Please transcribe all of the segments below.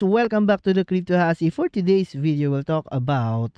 welcome back to the Crypto Hasi. For today's video, we'll talk about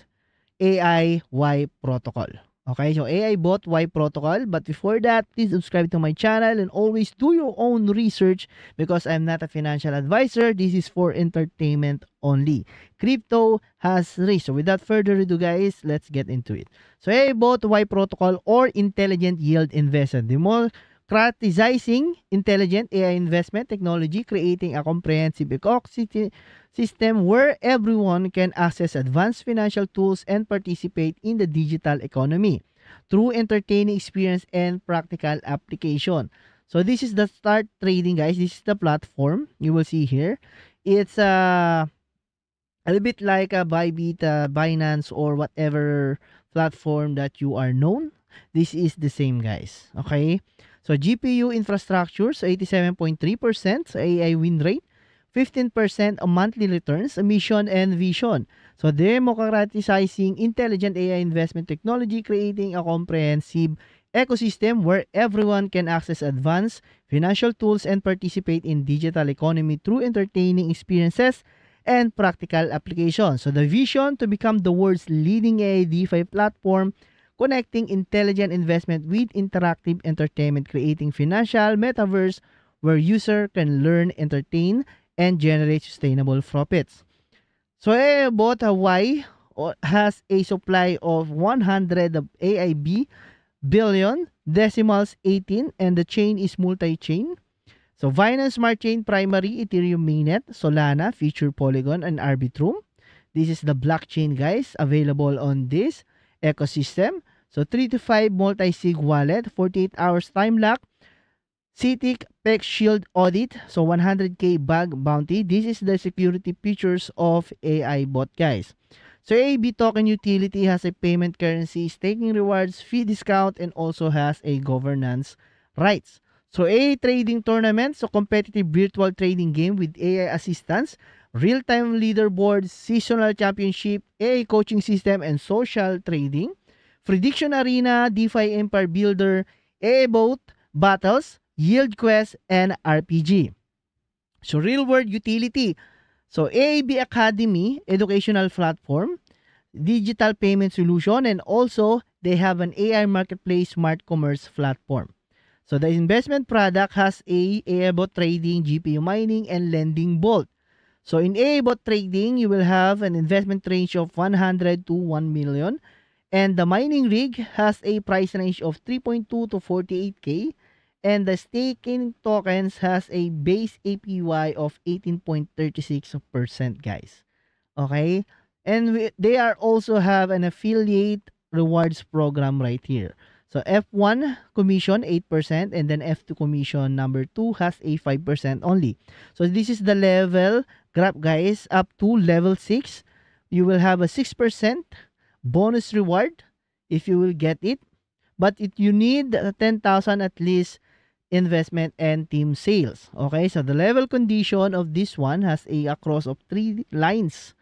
AI Y protocol. Okay, so AI bot Y protocol. But before that, please subscribe to my channel and always do your own research because I'm not a financial advisor. This is for entertainment only. Crypto has risk. So without further ado, guys, let's get into it. So AI bot Y protocol or intelligent yield investor. Democratizing intelligent AI investment technology, creating a comprehensive ecosystem where everyone can access advanced financial tools and participate in the digital economy through entertaining experience and practical application. So this is the Start Trading, guys. This is the platform you will see here. It's a little bit like a Bybit, Binance, or whatever platform that you are known. This is the same, guys. Okay. So GPU infrastructure, so 87.3%, so AI win rate, 15% on monthly returns, mission and vision. So democratizing intelligent AI investment technology, creating a comprehensive ecosystem where everyone can access advanced financial tools and participate in digital economy through entertaining experiences and practical applications. So the vision to become the world's leading AI DeFi platform, connecting intelligent investment with interactive entertainment, creating financial metaverse where user can learn, entertain, and generate sustainable profits. So AIBot Hawaii has a supply of 100 of AIB billion decimals 18 and the chain is multi-chain. So Binance Smart Chain primary, Ethereum mainnet, Solana, Future Polygon, and Arbitrum. This is the blockchain, guys, available on this ecosystem. So 3 to 5 multi-sig wallet, 48 hours time lock, CTIC PEX Shield audit, so 100k bug bounty. This is the security features of AI bot, guys. So AB token utility has a payment currency, staking rewards, fee discount, and also has a governance rights. So AI trading tournament, so competitive virtual trading game with AI assistance, real-time leaderboards, seasonal championship, AI coaching system, and social trading. Prediction Arena, DeFi Empire Builder, AI bot, battles, yield quest, and RPG. So real-world utility. So AAB Academy, educational platform, digital payment solution, and also they have an AI marketplace smart commerce platform. So the investment product has a AI bot trading, GPU mining, and lending vault. So in AI bot trading, you will have an investment range of 100 to 1 million. And the mining rig has a price range of 3.2 to 48k. And the staking tokens has a base APY of 18.36%, guys. Okay? And they are also have an affiliate rewards program right here. So F1 commission 8% and then F2 commission number 2 has a 5% only. So this is the level grab, guys, up to level 6. You will have a 6% bonus reward if you will get it. But you need 10,000 at least investment and team sales. Okay, so the level condition of this one has a across of 3 lines.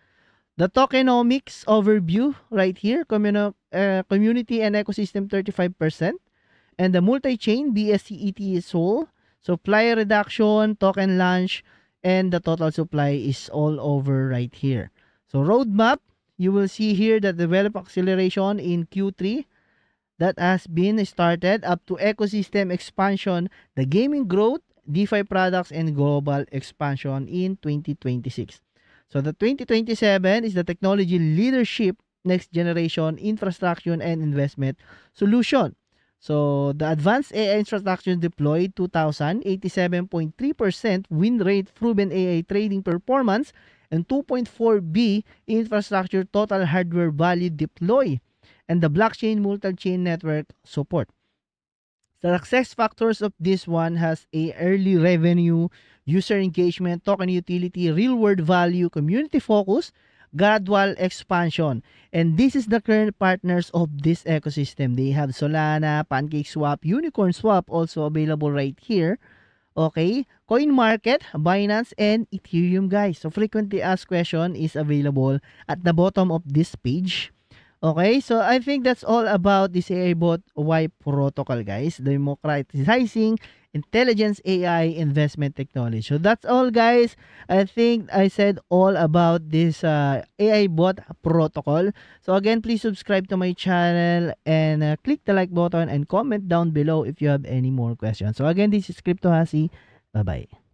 The tokenomics overview right here, community and ecosystem 35%, and the multi-chain BSC ETH Sol, supply reduction, token launch, and the total supply is all over right here. So roadmap, you will see here that develop acceleration in Q3 that has been started up to ecosystem expansion, the gaming growth, DeFi products, and global expansion in 2026. So the 2027 is the technology leadership, next generation infrastructure and investment solution. So the advanced AI infrastructure deployed 2,087.3% win rate, proven AI trading performance, and 2.4B infrastructure total hardware value deploy, and the blockchain multi-chain network support. The success factors of this one has a early revenue, user engagement, token utility, real-world value, community focus, gradual expansion. And this is the current partners of this ecosystem. They have Solana, PancakeSwap, Unicorn Swap also available right here. Okay, CoinMarket, Binance, and Ethereum, guys. So frequently asked question is available at the bottom of this page. Okay, so I think that's all about this AI bot Y protocol, guys. Democratizing intelligence AI investment technology. So that's all, guys. I think I said all about this AI bot protocol. So again, please subscribe to my channel and click the like button and comment down below if you have any more questions. So again, this is Crypto Hasi. Bye-bye.